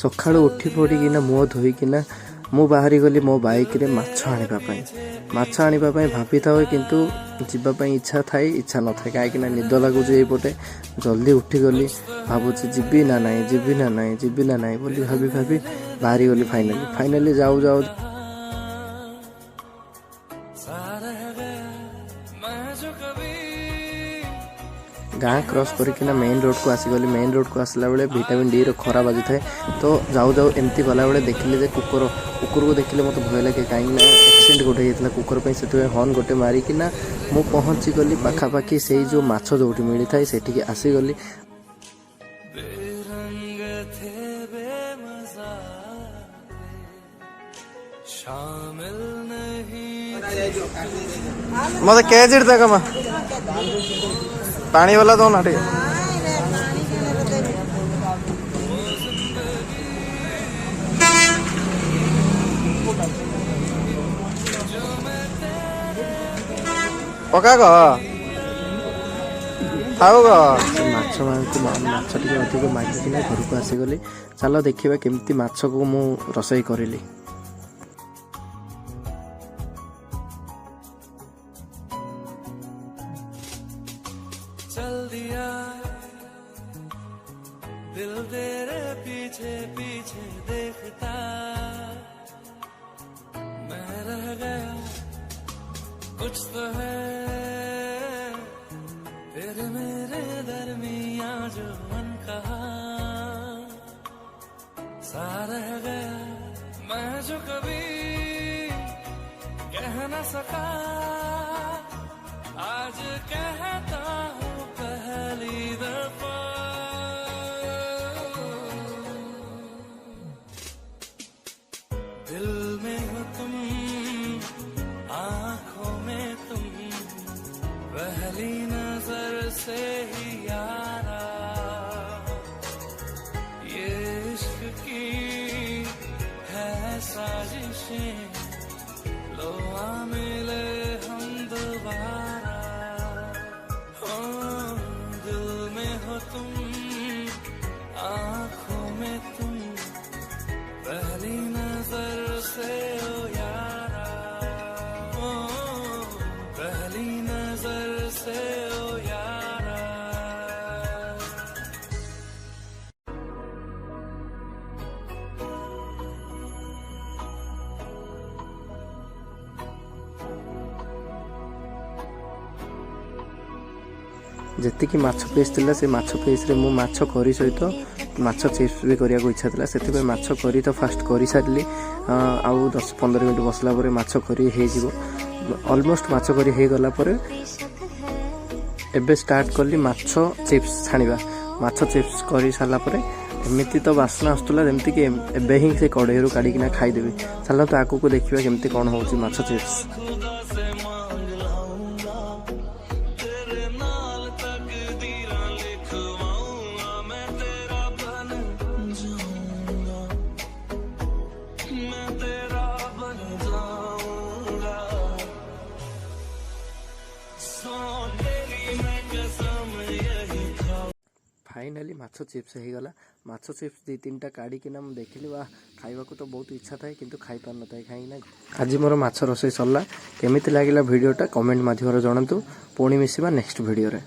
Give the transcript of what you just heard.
सकाळु उठी पड़िकिना मुह धोईकिना मु बाहरी गली मो बाइक रे माछ आनिबा भाभी था किंतु जीवाई इच्छा थाए इच्छा न थाए कहीं निद लगुच ये जल्दी उठी गली भावुची जीवी ना ना बोली भाभी भाभी बाहरी गली फाइनाली जाऊ जाऊ गाँ क्रॉस करकिना मेन रोड को आसीगली मेन रोड को आसला बेले विटामिन डी रो खरा बाजी थाए तो जाऊ जाऊ एमती गला बेले देखिले जे कुकुर को देखिले मत भय लगे कहीं एक्सीडेंट गोटे होता कुकुर से हॉर्न गोटे मारिकिना मु पहुँची गली पाखापाखि से जो माछ जो मिली थाए सेठी आसीगली मत केजी तक पानी वाला दो ना ठीक पका ग खाओ ग माछ माछ टे अधिक मागिकिना घर को आसीगली चलो देखिए केमती माछ को मु रोसई करिली चल दिया दिल तेरे पीछे पीछे देखता मैं रह गया कुछ तो है तेरे मेरे दरमिया जो मन कहा सा रह गया मैं जो कभी कह न सका आज कहता हूँ पहली दफा दिल में हो तुम आँखों में तुम पहली नजर से ही यारा ये इश्क की है साजिशें लो आ मिले हम दोबारा तुम आँखों में तुम पहली नजर से ओ यारा ओ पहली नजर से ओ यारा जेतिकी माछ पीस थिला से माछ पीस रे मु माछ करी सहित माछ चिप्स भी करिया को इच्छा थिला सेति माछ करी तो फास्ट करी सारली आउ 10-15 मिनिट बसला परे माछ करी हे जिवो ऑलमोस्ट माछ करी हे गला परे एबे स्टार्ट करली माछ चिप्स छाणीबा माछ चिप्स करी साला परे एमिति तो बासना आस्तुला जेमति कि एबे ही से कढेरू काढी किना खाई देबी चलो तो आकु को देखिबा केमति कोन होची माछ चिप्स फाइनाली माछ चिप्स हो गला माछ चिप्स 2-3टा काढ़ी देखिली वा खाइबा को तो बहुत इच्छा थाए किंतु खाई पार न थाए कहीं आज मोर माछ रोसई सरला केमिति लागिला वीडियोटा कमेंट माध्यम जणातु पुणी मिसिबा नेक्स्ट वीडियो रे।